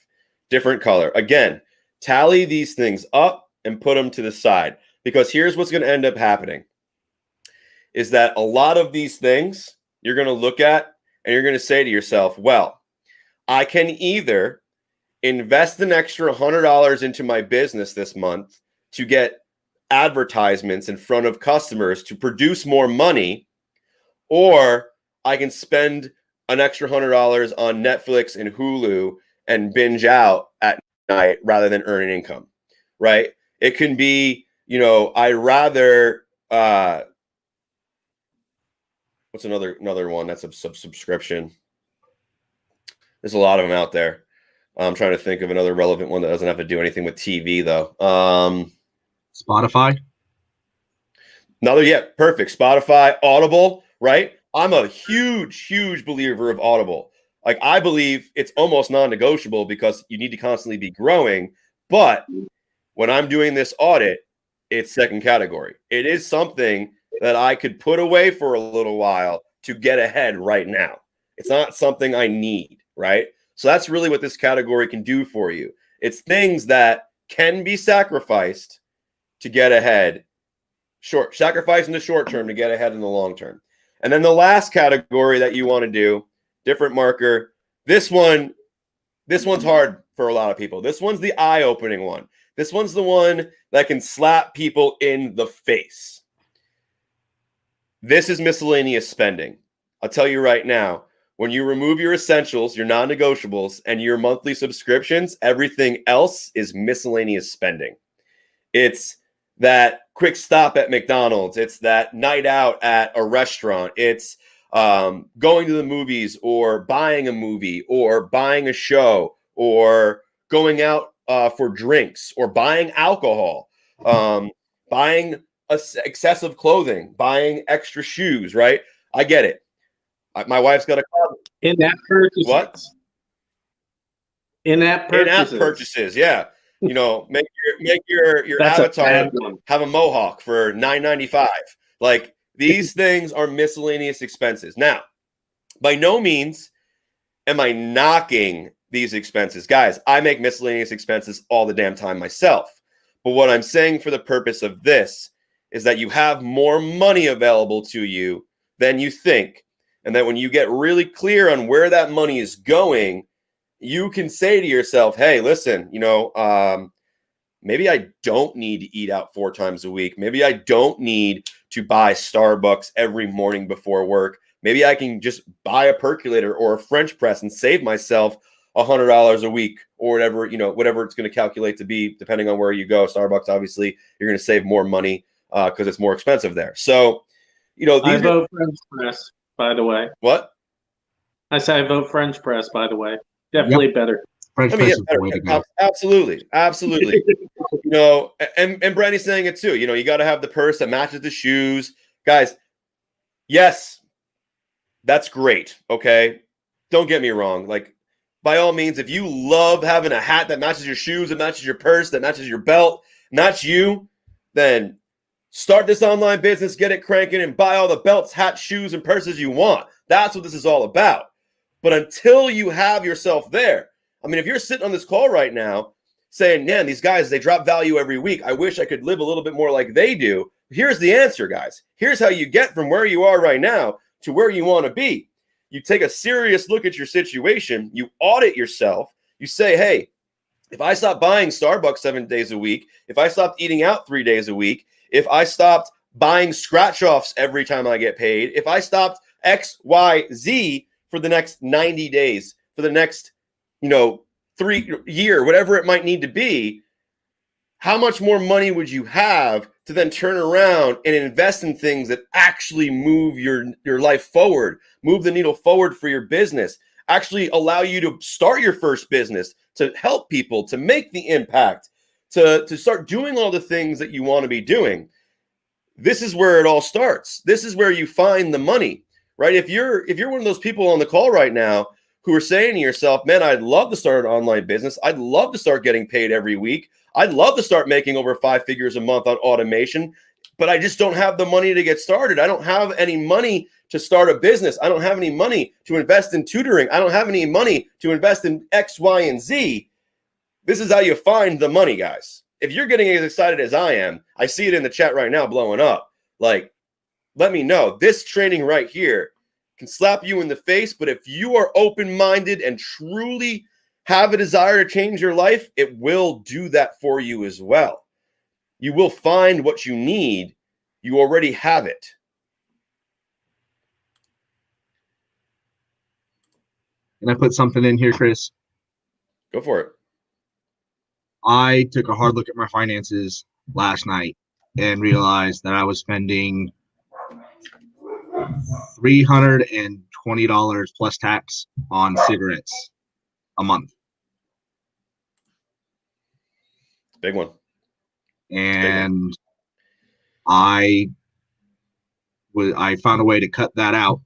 different color. Again, tally these things up and put them to the side, because here's what's going to end up happening is that a lot of these things you're going to look at and you're going to say to yourself, well, I can either invest an extra $100 into my business this month to get advertisements in front of customers to produce more money, or I can spend an extra $100 on Netflix and Hulu and binge out at night rather than earn an income, right? It can be, I rather, what's another one that's a subscription? There's a lot of them out there. I'm trying to think of another relevant one that doesn't have to do anything with TV though. Spotify. Perfect. Spotify, Audible, right? I'm a huge believer of Audible. Like, I believe it's almost non-negotiable because you need to constantly be growing. But when I'm doing this audit, it's second category. It is something that I could put away for a little while to get ahead right now. It's not something I need, right? So that's really what this category can do for you. It's things that can be sacrificed to get ahead. Sacrifice in the short term to get ahead in the long term. And then the last category that you want to do, different marker. This one's hard for a lot of people. This one's the eye-opening one. This one's the one that can slap people in the face. This is miscellaneous spending. I'll tell you right now, when you remove your essentials, your non-negotiables, and your monthly subscriptions, everything else is miscellaneous spending. It's that quick stop at McDonald's. It's that night out at a restaurant. It's going to the movies, or buying a movie, or buying a show, or going out for drinks, or buying alcohol, buying excessive clothing, buying extra shoes, right? I get it. My wife's got a car. In-app purchases. What? In-app purchases. In-app purchases, yeah. Make your avatar have a mohawk for $9.95. Like, these things are miscellaneous expenses. Now, by no means am I knocking these expenses. Guys, I make miscellaneous expenses all the damn time myself. But what I'm saying for the purpose of this is that you have more money available to you than you think. And that when you get really clear on where that money is going, you can say to yourself, hey, listen, maybe I don't need to eat out 4 times a week. Maybe I don't need to buy Starbucks every morning before work. Maybe I can just buy a percolator or a French press and save myself $100 a week, or whatever it's going to calculate to be, depending on where you go. Starbucks, obviously, you're going to save more money because it's more expensive there. So, I vote French press, by the way. What? I say I vote French press, by the way. Definitely better. French press is the way to go. Absolutely. And Brandy's saying it too. You got to have the purse that matches the shoes. Guys, yes, that's great. Okay. Don't get me wrong. Like, by all means, if you love having a hat that matches your shoes, that matches your purse, that matches your belt, not you, then start this online business, get it cranking, and buy all the belts, hats, shoes, and purses you want. That's what this is all about. But until you have yourself there, I mean, if you're sitting on this call right now saying, man, these guys, they drop value every week. I wish I could live a little bit more like they do. Here's the answer, guys. Here's how you get from where you are right now to where you want to be. You take a serious look at your situation. You audit yourself. You say, hey, if I stopped buying Starbucks 7 days a week, if I stopped eating out 3 days a week, if I stopped buying scratch-offs every time I get paid, if I stopped X, Y, Z for the next 90 days, for the next, 3 year, whatever it might need to be, how much more money would you have to then turn around and invest in things that actually move your life forward, move the needle forward for your business, actually allow you to start your first business, to help people, to make the impact, to start doing all the things that you want to be doing? This is where it all starts. This is where you find the money, right? If you're one of those people on the call right now who are saying to yourself, man, I'd love to start an online business. I'd love to start getting paid every week. I'd love to start making over 5 figures a month on automation, but I just don't have the money to get started. I don't have any money to start a business. I don't have any money to invest in tutoring. I don't have any money to invest in X, Y, and Z. this is how you find the money, guys. If you're getting as excited as I am, I see it in the chat right now blowing up. Like, let me know. This training right here can slap you in the face, but if you are open-minded and truly have a desire to change your life, it will do that for you as well. You will find what you need. You already have it. Can I put something in here, Chris? Go for it. I took a hard look at my finances last night and realized that I was spending $320 plus tax on cigarettes a month. Big one. And I found a way to cut that out.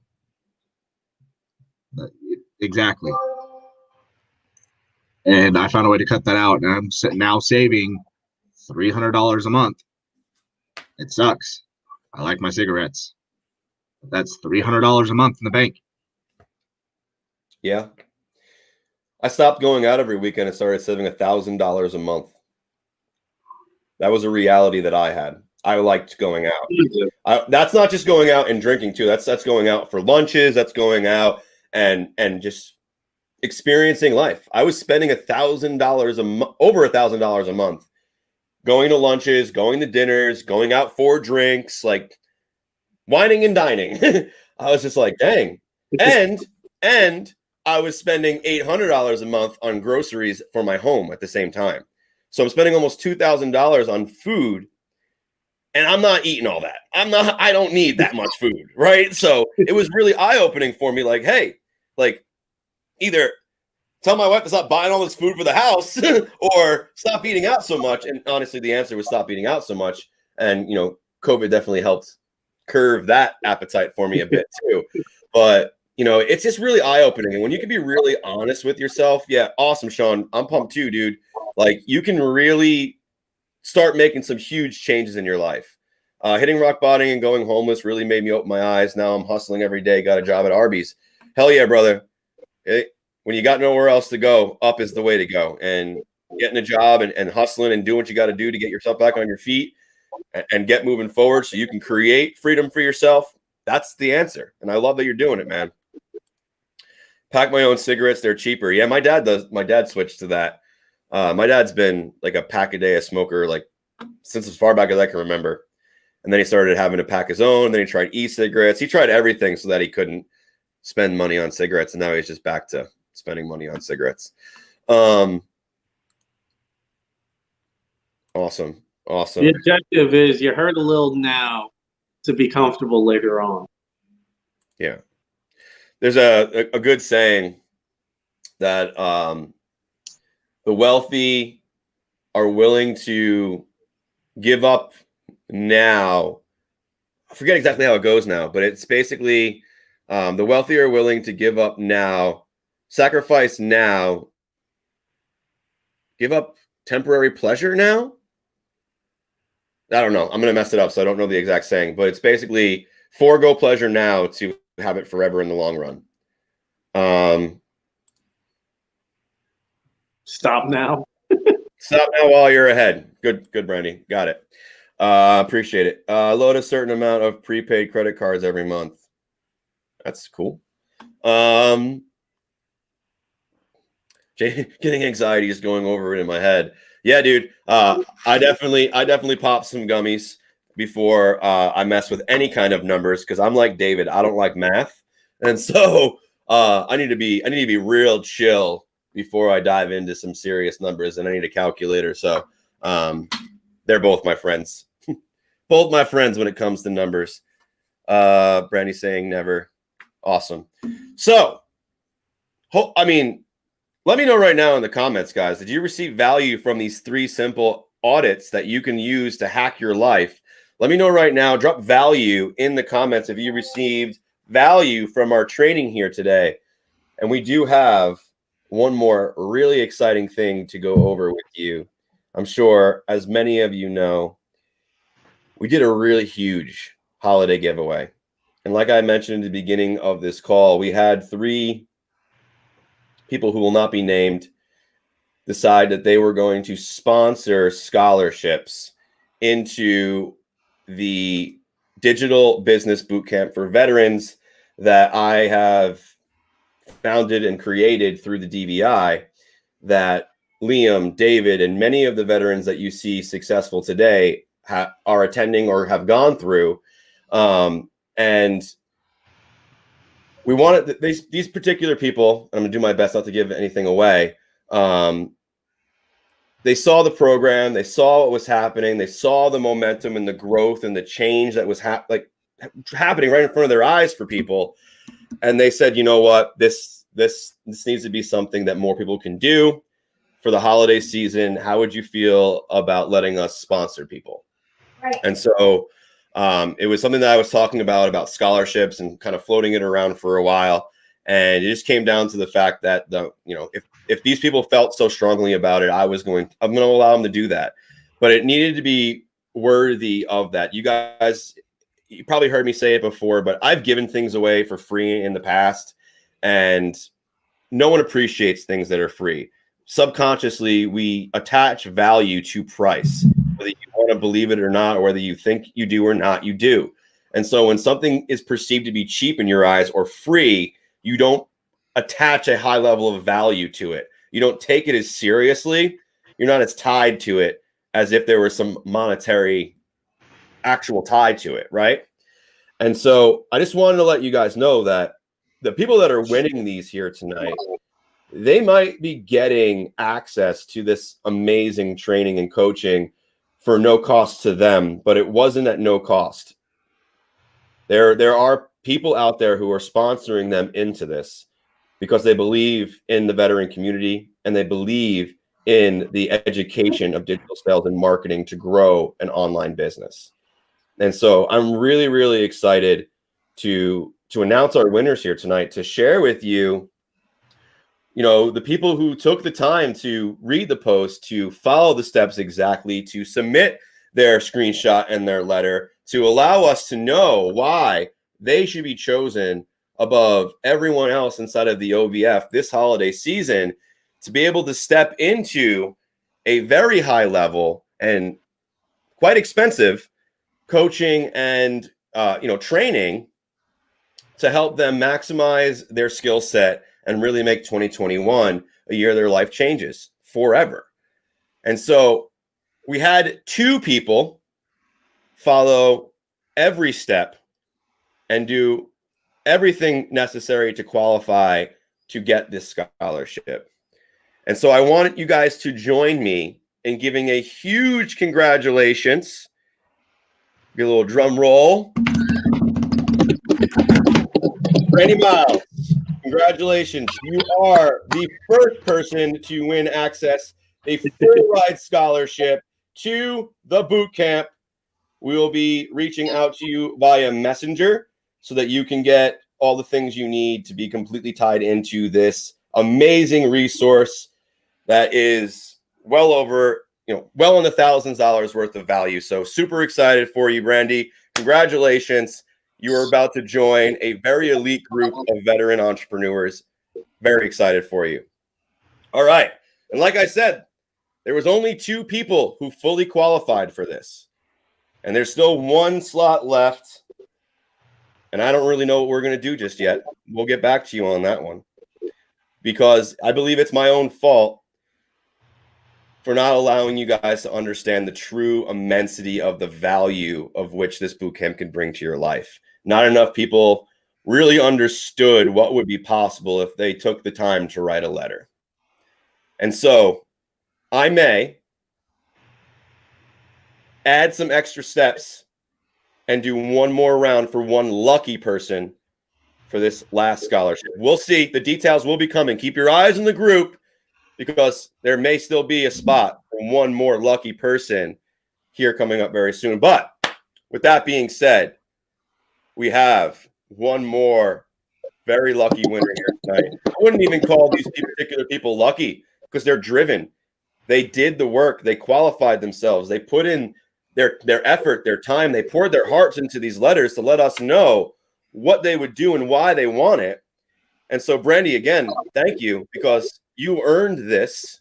Exactly. And I found a way to cut that out, and I'm now saving $300 a month. It sucks. I like my cigarettes. But that's $300 a month in the bank. Yeah. I stopped going out every weekend and started saving $1,000 a month. That was a reality that I had. I liked going out. That's not just going out and drinking too. That's going out for lunches. That's going out and just experiencing life. I was spending $1,000 a month, over $1,000 a month, going to lunches, going to dinners, going out for drinks, like whining and dining. I was just like, dang. And I was spending $800 a month on groceries for my home at the same time. So I'm spending almost $2,000 on food, and I'm not eating all that. I don't need that much food, right? So it was really eye-opening for me, like, hey, like, either tell my wife to stop buying all this food for the house or stop eating out so much. And honestly, the answer was stop eating out so much. And, you know, COVID definitely helped curve that appetite for me a bit too. But, you know, it's just really eye-opening. And when you can be really honest with yourself, yeah, awesome, Sean. I'm pumped too, dude. Like, you can really start making some huge changes in your life. Hitting rock bottom and going homeless really made me open my eyes. Now I'm hustling every day, got a job at Arby's. Hell yeah, brother. When you got nowhere else to go, up is the way to go. And getting a job and hustling and doing what you got to do to get yourself back on your feet and get moving forward so you can create freedom for yourself. That's the answer. And I love that you're doing it, man. Pack my own cigarettes. They're cheaper. Yeah, my dad does. My dad switched to that. My dad's been like a pack a day a smoker, like since as far back as I can remember. And then he started having to pack his own. And then he tried e-cigarettes. He tried everything so that he couldn't spend money on cigarettes. And now he's just back to spending money on cigarettes. Awesome. The objective is you hurt a little now to be comfortable later on. Yeah. There's a good saying that the wealthy are willing to give up now. I forget exactly how it goes now, but it's basically the wealthy are willing to give up now, sacrifice now, give up temporary pleasure now. I don't know. I'm going to mess it up, so I don't know the exact saying, but it's basically forego pleasure now to have it forever in the long run. Stop now. Stop now while you're ahead. Good, Brandy. Got it. Appreciate it. Load a certain amount of prepaid credit cards every month. That's cool. Getting anxiety is going over it in my head. Yeah, dude. I definitely pop some gummies before I mess with any kind of numbers because I'm like David. I don't like math, and so I need to be real chill before I dive into some serious numbers, and I need a calculator. So they're both my friends, both my friends when it comes to numbers. Brandy saying never. Awesome. So, I mean, let me know right now in the comments, guys. Did you receive value from these 3 simple audits that you can use to hack your life? Let me know right now. Drop value in the comments if you received value from our training here today. And we do have one more really exciting thing to go over with you. I'm sure, as many of you know, we did a really huge holiday giveaway. And like I mentioned at the beginning of this call, we had 3 people who will not be named decide that they were going to sponsor scholarships into the digital business bootcamp for veterans that I have founded and created through the DVI, that Liam, David, and many of the veterans that you see successful today are attending or have gone through. And we wanted these particular people, I'm going to do my best not to give anything away. They saw the program, they saw what was happening, they saw the momentum and the growth and the change that was happening right in front of their eyes for people. And they said, you know what, this needs to be something that more people can do for the holiday season. How would you feel about letting us sponsor people? Right. And so it was something that I was talking about scholarships and kind of floating it around for a while. And it just came down to the fact that if these people felt so strongly about it, I'm going to allow them to do that. But it needed to be worthy of that. You guys, you probably heard me say it before, but I've given things away for free in the past, and no one appreciates things that are free. Subconsciously, we attach value to price, whether you want to believe it or not, or whether you think you do or not, you do. And so when something is perceived to be cheap in your eyes or free, you don't attach a high level of value to it. You don't take it as seriously. You're not as tied to it as if there was some monetary actual tie to it, right? And so I just wanted to let you guys know that the people that are winning these here tonight, they might be getting access to this amazing training and coaching for no cost to them, but it wasn't at no cost. There are people out there who are sponsoring them into this because they believe in the veteran community and they believe in the education of digital sales and marketing to grow an online business. And so I'm really, really excited to announce our winners here tonight, to share with you, the people who took the time to read the post, to follow the steps exactly, to submit their screenshot and their letter, to allow us to know why they should be chosen above everyone else inside of the OVF this holiday season, to be able to step into a very high level and quite expensive coaching and training to help them maximize their skill set and really make 2021 a year their life changes forever. And so we had 2 people follow every step and do everything necessary to qualify to get this scholarship. And so I want you guys to join me in giving a huge congratulations. Get a little drum roll. Randy Miles, congratulations. You are the first person to win access, a full ride scholarship to the boot camp. We will be reaching out to you via Messenger so that you can get all the things you need to be completely tied into this amazing resource that is well in the thousands of dollars worth of value. So super excited for you, Brandy. Congratulations. You are about to join a very elite group of veteran entrepreneurs. Very excited for you. All right. And like I said, there was only 2 people who fully qualified for this. And there's still 1 slot left. And I don't really know what we're going to do just yet. We'll get back to you on that one, because I believe it's my own fault for not allowing you guys to understand the true immensity of the value of which this bootcamp can bring to your life. Not enough people really understood what would be possible if they took the time to write a letter. And so I may add some extra steps and do 1 more round for 1 lucky person for this last scholarship. We'll see. The details will be coming. Keep your eyes on the group, because there may still be a spot for 1 more lucky person here coming up very soon. But with that being said, we have 1 more very lucky winner here tonight. I wouldn't even call these particular people lucky, because they're driven. They did the work. They qualified themselves. They put in their effort, their time. They poured their hearts into these letters to let us know what they would do and why they want it. And so, Brandy, again, thank you, because you earned this.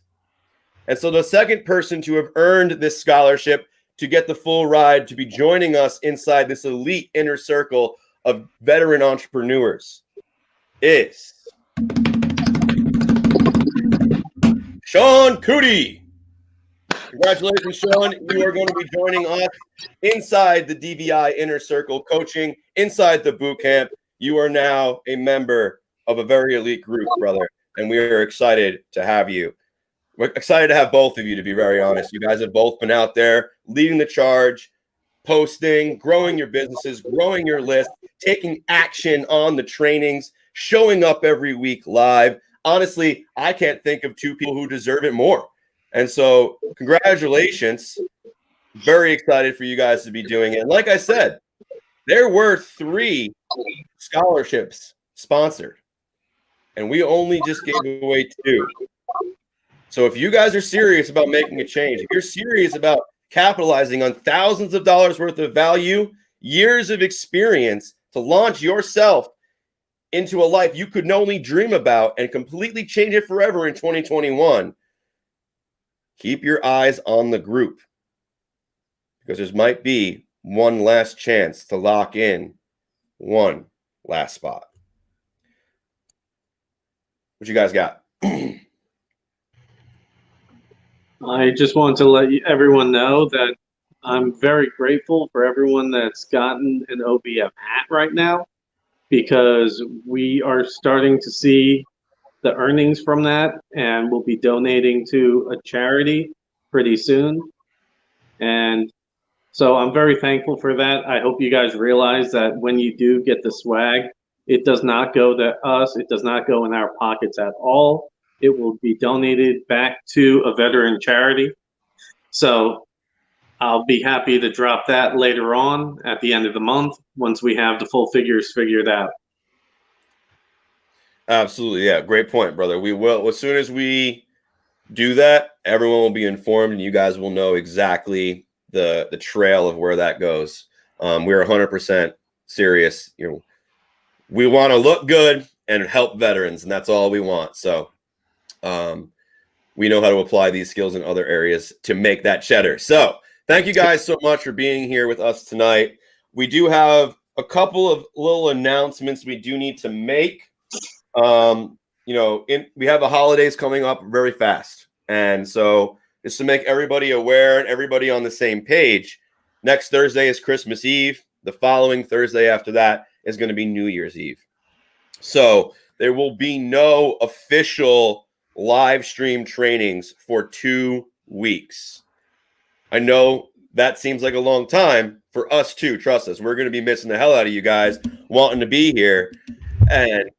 And so the second person to have earned this scholarship to get the full ride to be joining us inside this elite inner circle of veteran entrepreneurs is Sean Cootie. Congratulations, Sean. You are going to be joining us inside the DVI Inner Circle coaching, inside the boot camp. You are now a member of a very elite group, brother, and we are excited to have you. We're excited to have both of you, to be very honest. You guys have both been out there leading the charge, posting, growing your businesses, growing your list, taking action on the trainings, showing up every week live. Honestly, I can't think of two people who deserve it more. And so congratulations. Very excited for you guys to be doing it. And like I said, there were 3 scholarships sponsored, and we only just gave away 2. So if you guys are serious about making a change, if you're serious about capitalizing on thousands of dollars worth of value, years of experience to launch yourself into a life you could only dream about and completely change it forever in 2021, keep your eyes on the group, because there might be one last chance to lock in one last spot. What you guys got? I just wanted to let everyone know that I'm very grateful for everyone that's gotten an OBF hat right now, because we are starting to see the earnings from that, and we'll be donating to a charity pretty soon. And so I'm very thankful for that. I hope you guys realize that when you do get the swag, it does not go to us. It does not go in our pockets at all. It will be donated back to a veteran charity. So I'll be happy to drop that later on at the end of the month once we have the full figures figured out. Absolutely. Yeah. Great point, brother. We will, as soon as we do that, everyone will be informed and you guys will know exactly the trail of where that goes. We're 100% serious. You know, we want to look good and help veterans, and that's all we want. So we know how to apply these skills in other areas to make that cheddar. So thank you guys so much for being here with us tonight. We do have a couple of little announcements we do need to make. You know, we have the holidays coming up very fast. And so just to make everybody aware and everybody on the same page, next Thursday is Christmas Eve. The following Thursday after that is going to be New Year's Eve. So there will be no official live stream trainings for 2 weeks. I know that seems like a long time for us too. Trust us, we're going to be missing the hell out of you guys wanting to be here. And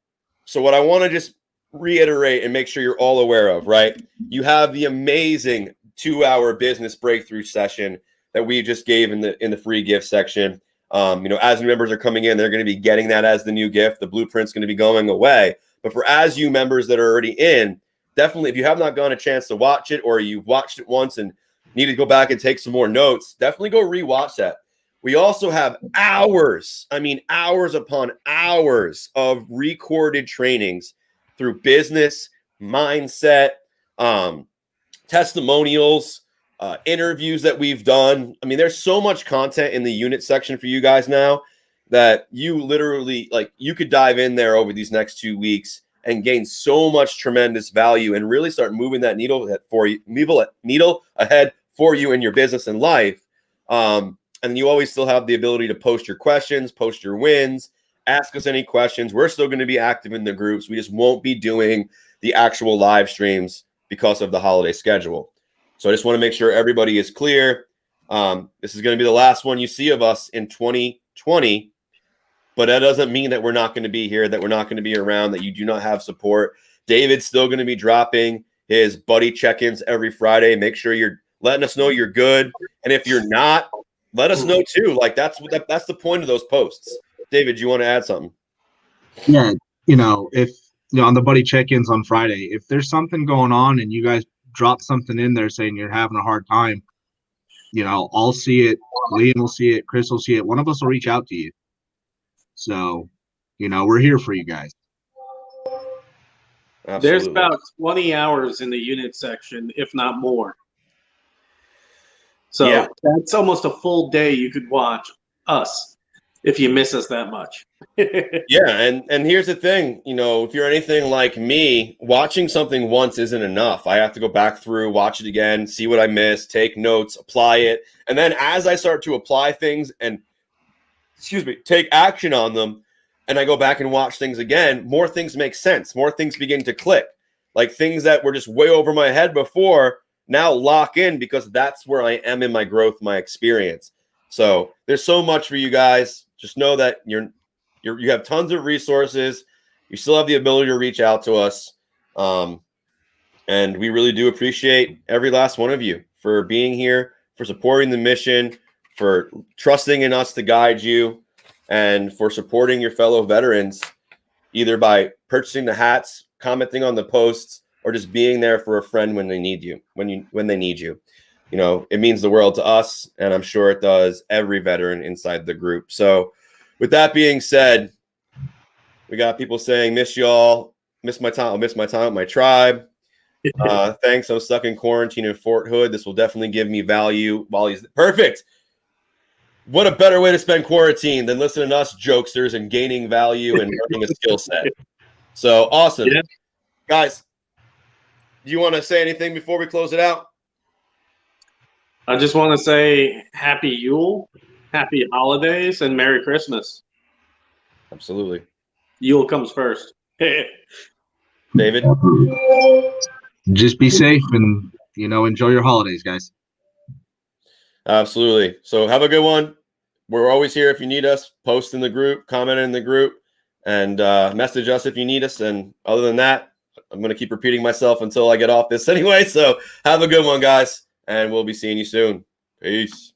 so what I want to just reiterate and make sure you're all aware of, right? You have the amazing 2-hour business breakthrough session that we just gave in the free gift section. You know, as new members are coming in, they're going to be getting that as the new gift. The blueprint's going to be going away. But for as you members that are already in, definitely, if you have not gotten a chance to watch it, or you've watched it once and need to go back and take some more notes, definitely go rewatch that. We also have hours, I mean, hours upon hours of recorded trainings through business, mindset, testimonials, interviews that we've done. I mean, there's so much content in the unit section for you guys now that you literally, like, you could dive in there over these next 2 weeks and gain so much tremendous value and really start moving that needle ahead for you in your business and life. And you always still have the ability to post your questions, post your wins, ask us any questions. We're still going to be active in the groups. We just won't be doing the actual live streams because of the holiday schedule. So I just want to make sure everybody is clear. This is going to be the last one you see of us in 2020, but that doesn't mean that we're not going to be here, that we're not going to be around, that you do not have support. David's still going to be dropping his buddy check-ins every Friday. Make sure you're letting us know you're good. And if you're not, let us know too. Like, that's the point of those posts. David, do you want to add something? Yeah, you know, if on the buddy check-ins on Friday, if there's something going on and you guys drop something in there saying you're having a hard time, I'll see it, Liam will see it, Chris will see it. One of us will reach out to you. So, we're here for you guys. Absolutely. There's about 20 hours in the unit section, if not more. So Yeah. that's almost a full day you could watch us if you miss us that much. Yeah, and here's the thing, you know, if you're anything like me, watching something once isn't enough. I have to go back through, watch it again, see what I missed, take notes, apply it. And then as I start to apply things and take action on them, and I go back and watch things again, more things make sense. More things begin to click. Like things that were just way over my head before now lock in because that's where I am in my growth, my experience. So there's so much for you guys. Just know that you have tons of resources. You still have the ability to reach out to us. And we really do appreciate every last one of you for being here, for supporting the mission, for trusting in us to guide you, and for supporting your fellow veterans, either by purchasing the hats, commenting on the posts, or just being there for a friend when they need you, when they need you. You know, it means the world to us, and I'm sure it does every veteran inside the group. So with that being said, we got people saying, miss y'all, miss my time with my tribe. Thanks. I'm stuck in quarantine in Fort Hood. This will definitely give me value while he's perfect. What a better way to spend quarantine than listening to us jokesters and gaining value and learning a skill set. So awesome. Yeah. Guys, do you want to say anything before we close it out? I just want to say happy Yule, happy holidays, and Merry Christmas. Absolutely. Yule comes first. David? Just be safe and, enjoy your holidays, guys. Absolutely. So have a good one. We're always here if you need us. Post in the group, comment in the group, and message us if you need us. And other than that, I'm going to keep repeating myself until I get off this anyway. So have a good one, guys, and we'll be seeing you soon. Peace.